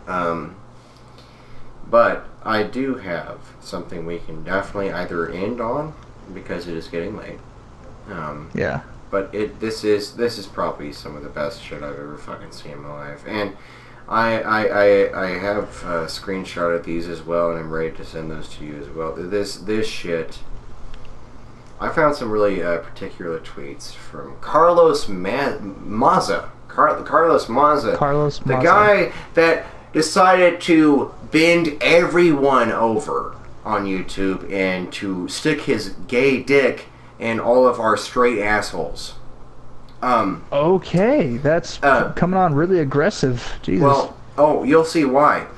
But I do have something we can definitely either end on because it is getting late. Yeah. But this is probably some of the best shit I've ever fucking seen in my life, and I have screenshotted these as well, and I'm ready to send those to you as well. This shit. I found some really particular tweets from Carlos Maza. Carlos Maza. Carlos The Maza. guy that decided to bend everyone over on YouTube and to stick his gay dick in all of our straight assholes. Okay, that's coming on really aggressive. Jesus. Well, you'll see why.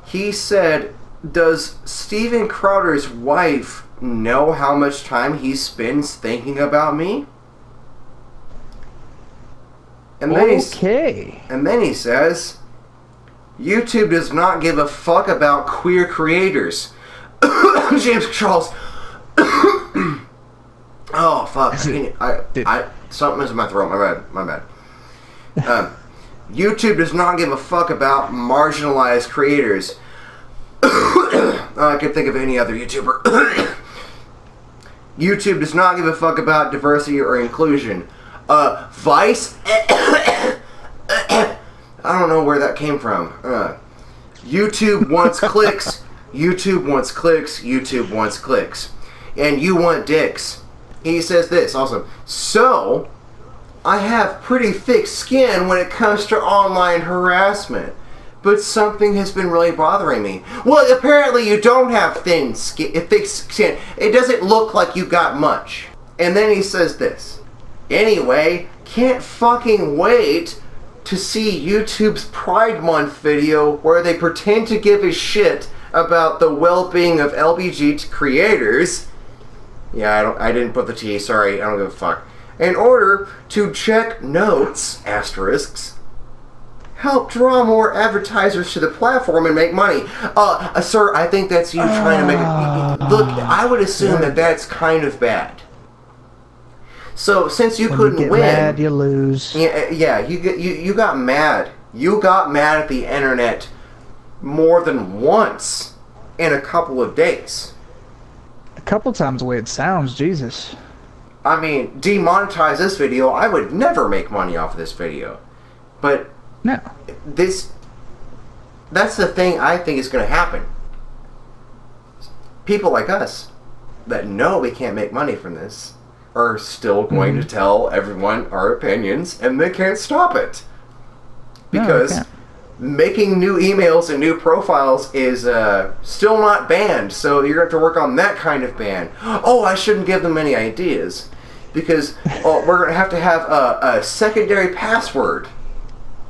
He said, does Steven Crowder's wife know how much time he spends thinking about me? And then he says, YouTube does not give a fuck about queer creators. James Charles. Oh fuck! Something's in my throat. My bad. YouTube does not give a fuck about marginalized creators. I can think of any other YouTuber. YouTube does not give a fuck about diversity or inclusion. Vice. I don't know where that came from. YouTube wants clicks. YouTube wants clicks. YouTube wants clicks. And you want dicks. He says this also. So, I have pretty thick skin when it comes to online harassment. But something has been really bothering me. Well, apparently you don't have thick skin. It doesn't look like you got much. And then he says this. Anyway, can't fucking wait to see YouTube's Pride Month video where they pretend to give a shit about the well-being of LGBT creators. Yeah, I didn't put the T, sorry, I don't give a fuck. In order to check notes, asterisks, help draw more advertisers to the platform and make money. Sir, I think that's you trying to make it... Look, I would assume that that's kind of bad. So, since you couldn't win... When you get mad, you lose. Yeah, you got mad. You got mad at the internet more than once in a couple of days. A couple times the way it sounds, Jesus. I mean, demonetize this video. I would never make money off of this video. But... No. That's the thing I think is going to happen. People like us that know we can't make money from this are still going to tell everyone our opinions, and they can't stop it. Because making new emails and new profiles is still not banned, so you're going to have to work on that kind of ban. Oh, I shouldn't give them any ideas. Because we're going to have a secondary password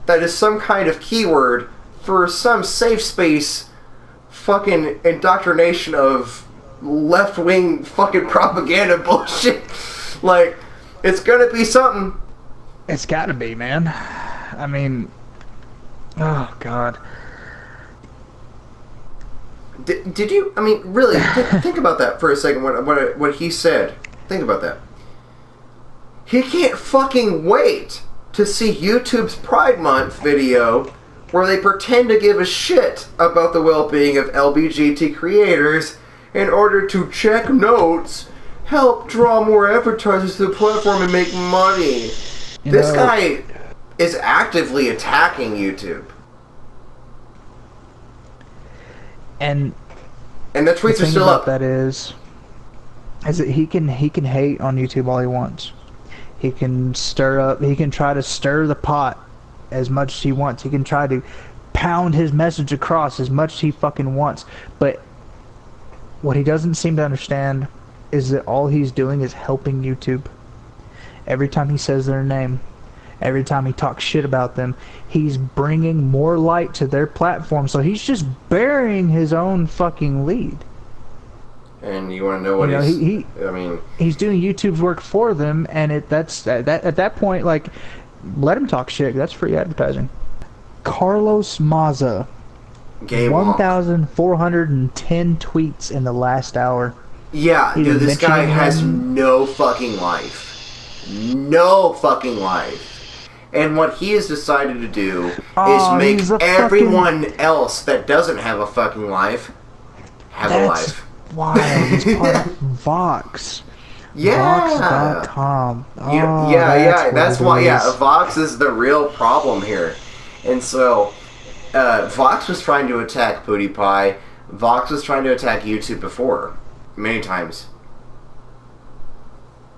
that is some kind of keyword for some safe space fucking indoctrination of left-wing fucking propaganda bullshit. Like, it's gonna be something. It's gotta be, man. I mean, oh God. Did you, I mean, really, think about that for a second, what he said. Think about that. He can't fucking wait to see YouTube's Pride Month video where they pretend to give a shit about the well-being of LGBT creators in order to check notes, help draw more advertisers to the platform, and make money. This guy is actively attacking YouTube. And the tweets are still up. That is that he can hate on YouTube all he wants. He can try to stir the pot as much as he wants. He can try to pound his message across as much as he fucking wants. But what he doesn't seem to understand is that all he's doing is helping YouTube. Every time he says their name, every time he talks shit about them, he's bringing more light to their platform. So he's just burying his own fucking lead. And you want to know what he's doing YouTube's work for them, and at that point, like, let him talk shit. That's free advertising. Carlos Maza, 1,410 tweets in the last hour. Yeah, dude, this guy has no fucking life. No fucking life. And what he has decided to do is he's make everyone else that doesn't have a fucking life have a life. Why? He's part of Vox. Yeah. Vox.com. That's why. Yeah, Vox is the real problem here. And so, Vox was trying to attack PewDiePie. Vox was trying to attack YouTube before, many times.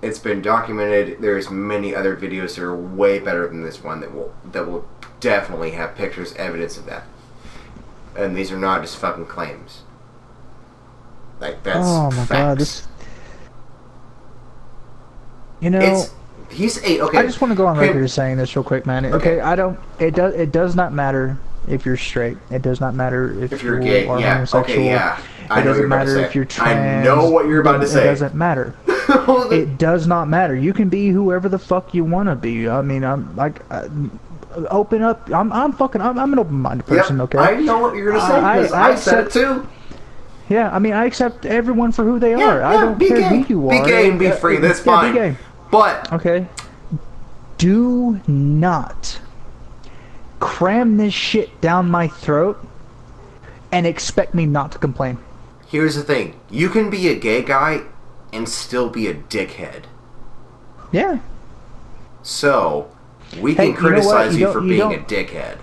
It's been documented. There's many other videos that are way better than this one that will definitely have pictures, evidence of that. And these are not just fucking claims. Like, that's facts. Okay. I just want to go on record as saying this real quick, man. Okay, it does not matter if you're straight. It does not matter if you're gay. Or yeah. homosexual. Okay. Yeah. It doesn't matter if you're trans. I know what you're about to say. It doesn't matter. It does not matter. You can be whoever the fuck you want to be. I mean, I'm like, open up. I'm an open-minded person. Yep, okay. I know what you're gonna say because I said it too. Yeah, I mean, I accept everyone for who they are. I don't care who you are. Be gay and be free. That's fine. Be gay. But okay, do not cram this shit down my throat and expect me not to complain. Here's the thing: you can be a gay guy and still be a dickhead. Yeah. So we can criticize you for being a dickhead.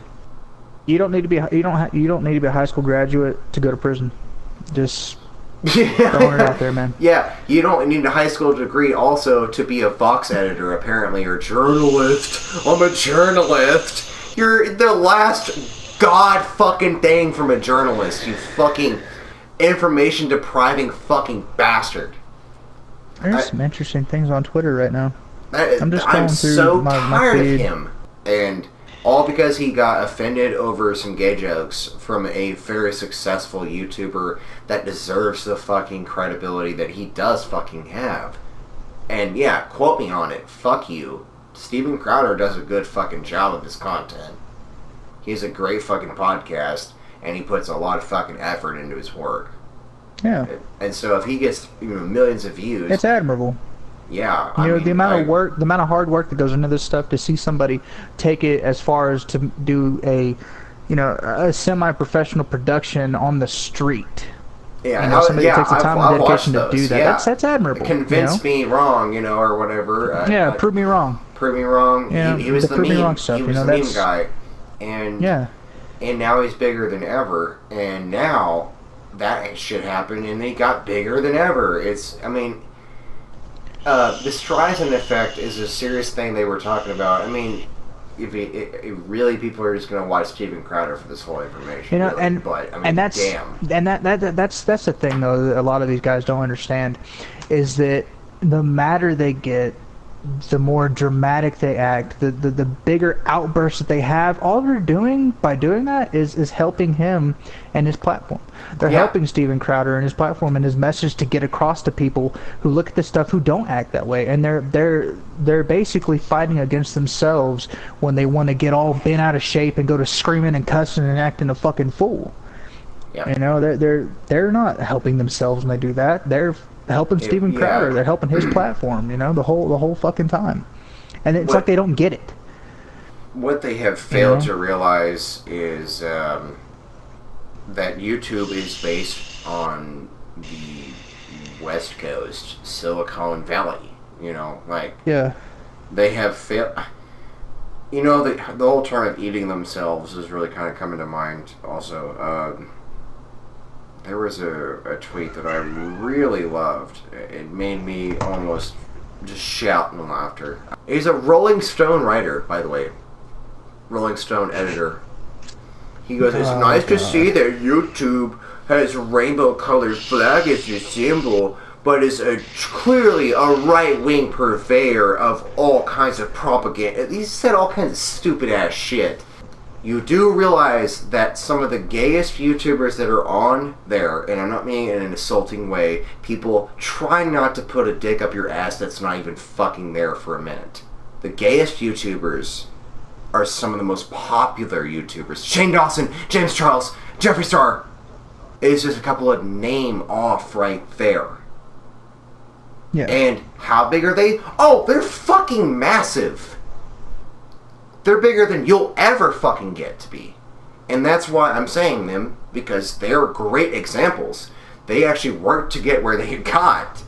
You don't need to be. You don't need to be a high school graduate to go to prison. Just throwing it out there, man. Yeah, you don't need a high school degree also to be a Vox editor, apparently, or journalist. I'm a journalist. You're the last god fucking thing from a journalist, you fucking information depriving fucking bastard. There's some interesting things on Twitter right now. I'm just going through so my tired feed. of him. And all because he got offended over some gay jokes from a very successful YouTuber that deserves the fucking credibility that he does fucking have. And yeah, quote me on it. Fuck you. Steven Crowder does a good fucking job of his content. He's a great fucking podcast, and he puts a lot of fucking effort into his work. Yeah. And so if he gets millions of views, it's admirable. Yeah, I mean, the amount of work, the amount of hard work that goes into this stuff, to see somebody take it as far as to do a semi-professional production on the street. Yeah, somebody takes the time and dedication to do that. Yeah. That's admirable. Convince me wrong, or whatever. Prove me wrong. Prove me wrong. Yeah, he was the meme. Me wrong stuff, he was the meme guy, and now he's bigger than ever. And now that shit happened, and he got bigger than ever. The Streisand effect is a serious thing they were talking about. I mean, if really people are just going to watch Steven Crowder for this whole information, that's the thing though that a lot of these guys don't understand, is that the madder they get, the more dramatic they act, the bigger outbursts that they have. All they're doing by doing that is helping him and his platform. They're helping Steven Crowder and his platform and his message to get across to people who look at this stuff who don't act that way, and they're basically fighting against themselves when they want to get all bent out of shape and go to screaming and cussing and acting a fucking fool. Yeah. They're not helping themselves when they do that. They're helping Steven Crowder. They're helping his platform, the whole fucking time. And it's like they don't get it. What they have failed to realize is that YouTube is based on the West Coast, Silicon Valley. They have failed. The whole term of eating themselves is really kind of coming to mind also. There was a tweet that I really loved. It made me almost just shout in laughter. He's a Rolling Stone writer, by the way. Rolling Stone editor. He goes, it's nice to see that YouTube has rainbow-colored flag as a symbol, but is clearly a right-wing purveyor of all kinds of propaganda. He said all kinds of stupid-ass shit. You do realize that some of the gayest YouTubers that are on there, and I'm not meaning it in an insulting way, people try not to put a dick up your ass that's not even fucking there for a minute. The gayest YouTubers are some of the most popular YouTubers. Shane Dawson, James Charles, Jeffree Star. It's just a couple of name off right there. Yeah. And how big are they? Oh, they're fucking massive. They're bigger than you'll ever fucking get to be. And that's why I'm saying them, because they're great examples. They actually worked to get where they got.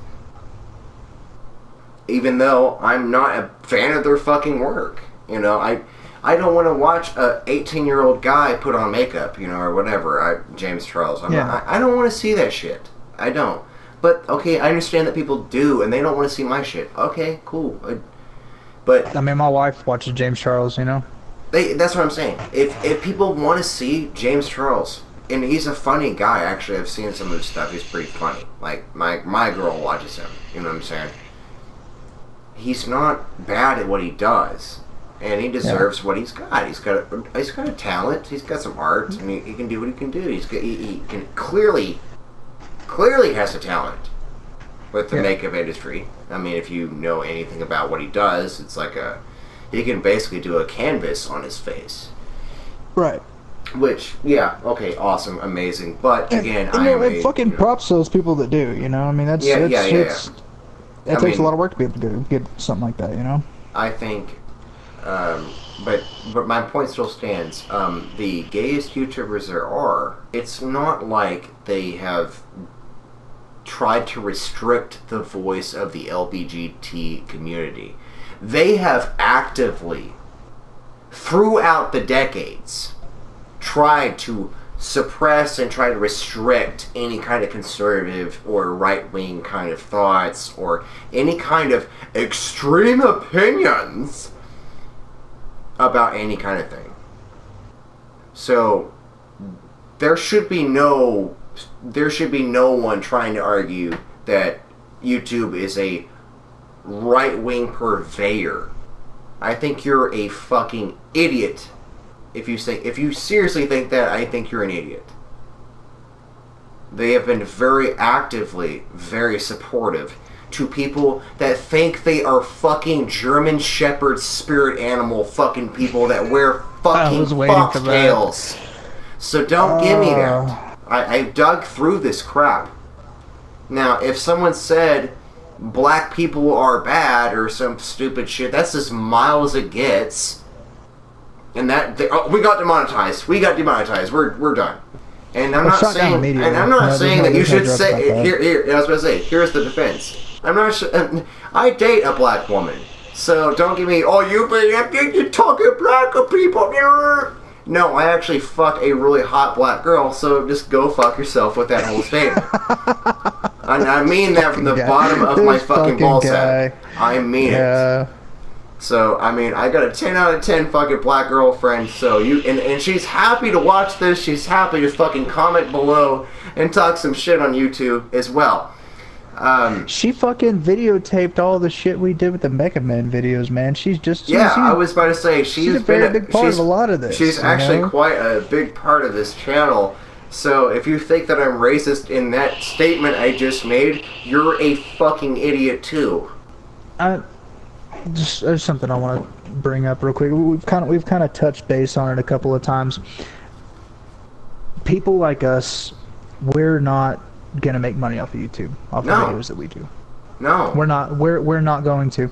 Even though I'm not a fan of their fucking work. You know, I don't want to watch a 18-year-old guy put on makeup, you know, or whatever. James Charles. I don't want to see that shit. I don't. But, okay, I understand that people do, and they don't want to see my shit. Okay, cool. But I mean, my wife watches James Charles, you know? That's what I'm saying. If people want to see James Charles, and he's a funny guy, actually. I've seen some of his stuff. He's pretty funny. Like, my girl watches him. You know what I'm saying? He's not bad at what he does, and he deserves what he's got. He's got a talent. He's got some art, and he can do what he can do. He can clearly has a talent with the makeup industry. I mean, if you know anything about what he does, it's like he can basically do a canvas on his face. Right. Which, yeah, okay, awesome, amazing. But again, fucking props to those people that do. You know, I mean, that's it takes a lot of work to be able to get something like that, you know? I think, but my point still stands. The gayest YouTubers there are, it's not like they have tried to restrict the voice of the LGBT community. They have actively, throughout the decades, tried to suppress and try to restrict any kind of conservative or right-wing kind of thoughts or any kind of extreme opinions about any kind of thing. So there should be no one trying to argue that YouTube is a right-wing purveyor. I think you're a fucking idiot. If you seriously think that, I think you're an idiot. They have been very actively, very supportive to people that think they are fucking German Shepherd spirit animal fucking people that wear fucking foxtails. So don't give me that. I dug through this crap. Now, if someone said black people are bad or some stupid shit, that's as mild as it gets. And we got demonetized. We're done. And I'm not saying. And I'm not saying that you should say. Here. I was going to say. Here's the defense. I'm not. I date a black woman, so don't give me. Oh, you're talking black people. No, I actually fuck a really hot black girl. So just go fuck yourself with that whole statement. And I mean that from the bottom of my fucking ballsack. I mean it. So, I mean, I got a 10 out of 10 fucking black girlfriend, so and she's happy to watch this, she's happy to fucking comment below and talk some shit on YouTube as well. She fucking videotaped all the shit we did with the Mega Man videos, man. I was about to say, she's a very big part of a lot of this. She's actually quite a big part of this channel, so if you think that I'm racist in that statement I just made, you're a fucking idiot too. There's something I want to bring up real quick. We've kind of touched base on it a couple of times. People like us, we're not gonna make money off of YouTube, off the videos that we do. No, we're not. We're not going to.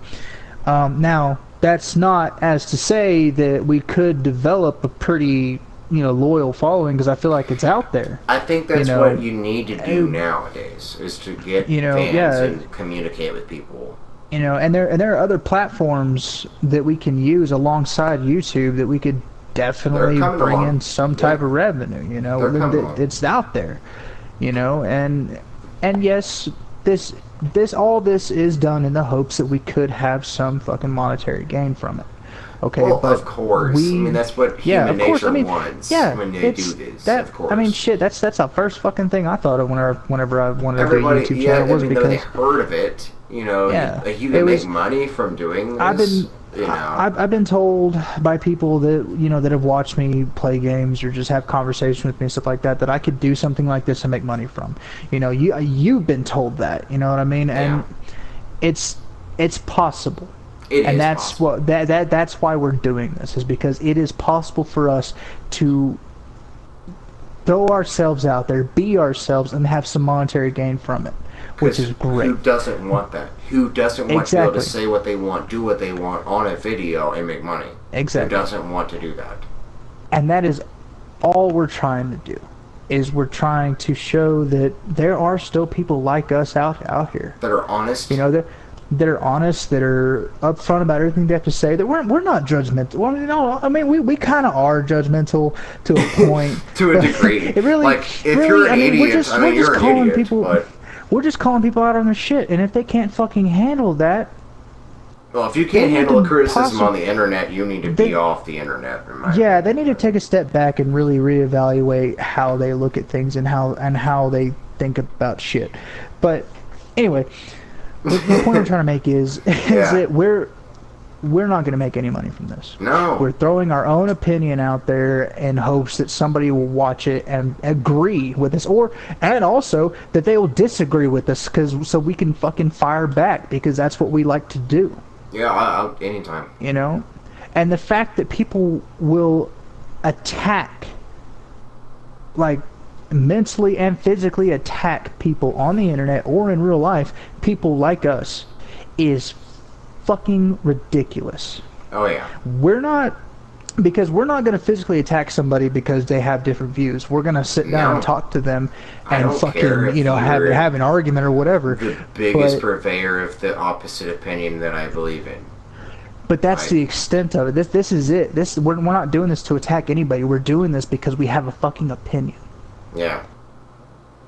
Now, that's not as to say that we could develop a pretty, loyal following, because I feel like it's out there. I think that's what you need to do nowadays, is to get fans and communicate with people. And there are other platforms that we can use alongside YouTube that we could definitely bring in some type of revenue. It's out there, and yes, all this is done in the hopes that we could have some fucking monetary gain from it. Okay, well, but of course. I mean, that's what human nature wants when they do this. Of course. I mean, shit. That's the first fucking thing I thought of whenever I wanted to do a YouTube channel. Was because they heard of it. You can make money from doing this. I've been told by people that that have watched me play games or just have conversation with me and stuff like that, that I could do something like this and make money from. You've been told that. You know what I mean? And it's possible. That's why we're doing this, is because it is possible for us to throw ourselves out there, be ourselves, and have some monetary gain from it. which is great. Who doesn't want that? Who doesn't want to be able to say what they want, do what they want on a video and make money? Exactly. Who doesn't want to do that? And that is all we're trying to do. Is we're trying to show that there are still people like us out here that are honest. You know, that are honest, that are upfront about everything they have to say. That we're not judgmental. Well, you know, I mean, we kind of are judgmental to a point. To a degree. It really, like if you're an idiot, you're an idiot. People, but we're just calling people out on their shit, and if they can't fucking handle that. Well, if you can't handle criticism on the internet, you need to be off the internet. Yeah, they need to take a step back and really reevaluate how they look at things and how they think about shit. But anyway, the point I'm trying to make is that we're not going to make any money from this. No. We're throwing our own opinion out there in hopes that somebody will watch it and agree with us, and also that they will disagree with us, so we can fucking fire back, because that's what we like to do. Yeah, I'll anytime. You know? And the fact that people will attack, like, mentally and physically attack people on the internet or in real life, people like us, is fucking ridiculous. Oh, yeah. We're not going to physically attack somebody because they have different views. We're going to sit down and talk to them and fucking, you know, have an argument or whatever. The biggest purveyor of the opposite opinion that I believe in. But that's the extent of it. This is it. We're not doing this to attack anybody. We're doing this because we have a fucking opinion. Yeah.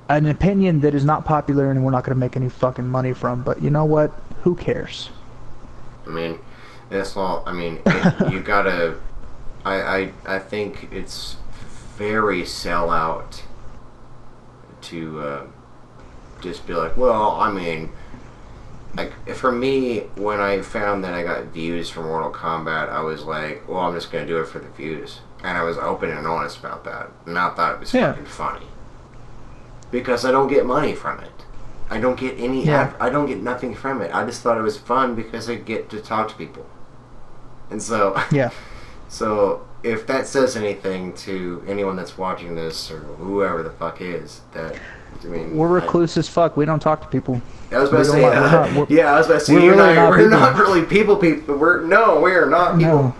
An opinion that is not popular and we're not going to make any fucking money from. But you know what? Who cares? I mean, that's all. I mean, you gotta. I think it's very sellout to just be like, well, I mean, like, for me, when I found that I got views for Mortal Kombat, I was like, well, I'm just gonna do it for the views, and I was open and honest about that, and I thought it was fucking funny, because I don't get money from it. I don't get any. I don't get nothing from it. I just thought it was fun because I get to talk to people, and so So if that says anything to anyone that's watching this or whoever the fuck is, that, I mean, we're recluse as fuck. We don't talk to people. I was about to say, I was about to say, we're not really people. We are not people. No, we're not. No.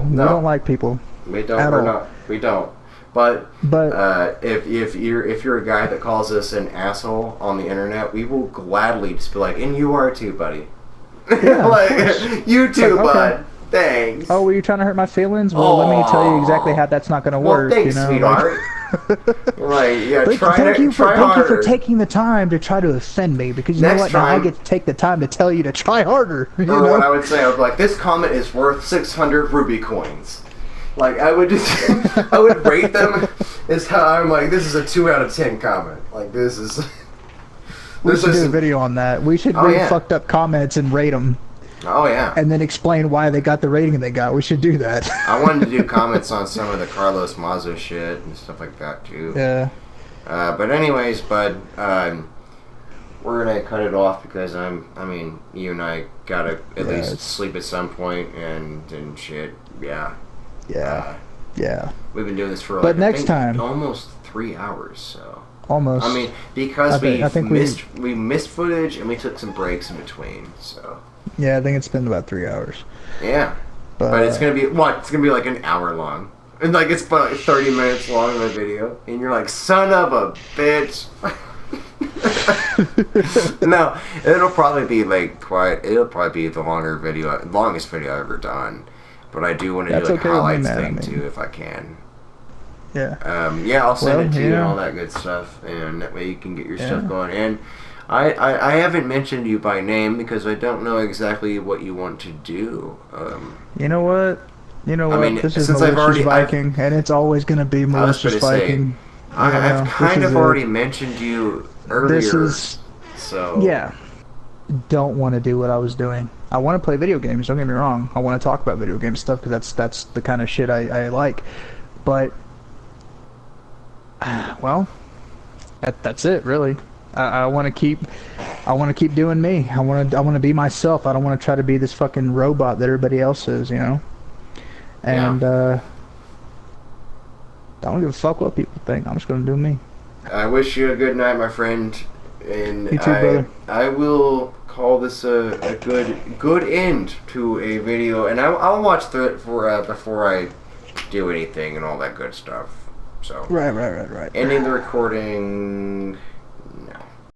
We don't like people. We don't. We don't. But if you're a guy that calls us an asshole on the internet, we will gladly just be like, and you are too, buddy. Yeah, like, you too, bud. Thanks. Oh, were you trying to hurt my feelings? Well, let me tell you exactly how that's not going to work. Well, thanks, you know? sweetheart. Right, yeah, thank you for taking the time to try to offend me, because you know what? Now I get to take the time to tell you to try harder. You know? What I would say, I was like, this comment is worth 600 ruby coins. Like, I would just, I would rate them as how I'm like, this is a 2 out of 10 comment. Like, this is. We should do a video on that. We should read fucked up comments and rate them. Oh, yeah. And then explain why they got the rating they got. We should do that. I wanted to do comments on some of the Carlos Maza shit and stuff like that, too. Yeah. But anyways, bud, we're going to cut it off because you and I got to at least sleep at some point and shit. Yeah. Yeah. Yeah. We've been doing this for next time, almost 3 hours, so. Almost. I mean, because we missed footage and we took some breaks in between, so. Yeah, I think it's been about 3 hours. Yeah. But it's going to be, It's going to be like an hour long. And like, it's about 30 minutes long of a video. And you're like, son of a bitch. No, it'll probably be like it'll probably be the longest video I've ever done. But I do want to do like highlights thing too, if I can. Yeah. I'll send it to you and all that good stuff, and that way you can get your stuff going. And I haven't mentioned you by name because I don't know exactly what you want to do. You know what? I mean, this is Malicious Viking, and it's always going to be Malicious Viking. I've kind of already mentioned you earlier. Yeah. Don't want to do what I was doing. I want to play video games, don't get me wrong. I want to talk about video game stuff because that's the kind of shit I like. But, well, that's it, really. I want to keep doing me. I want to be myself. I don't want to try to be this fucking robot that everybody else is, you know. And I don't give a fuck what people think. I'm just gonna do me. I wish you a good night, my friend. And You too, brother. I will call this a good end to a video, and I'll watch through it before I do anything and all that good stuff. So Right. ending the recording.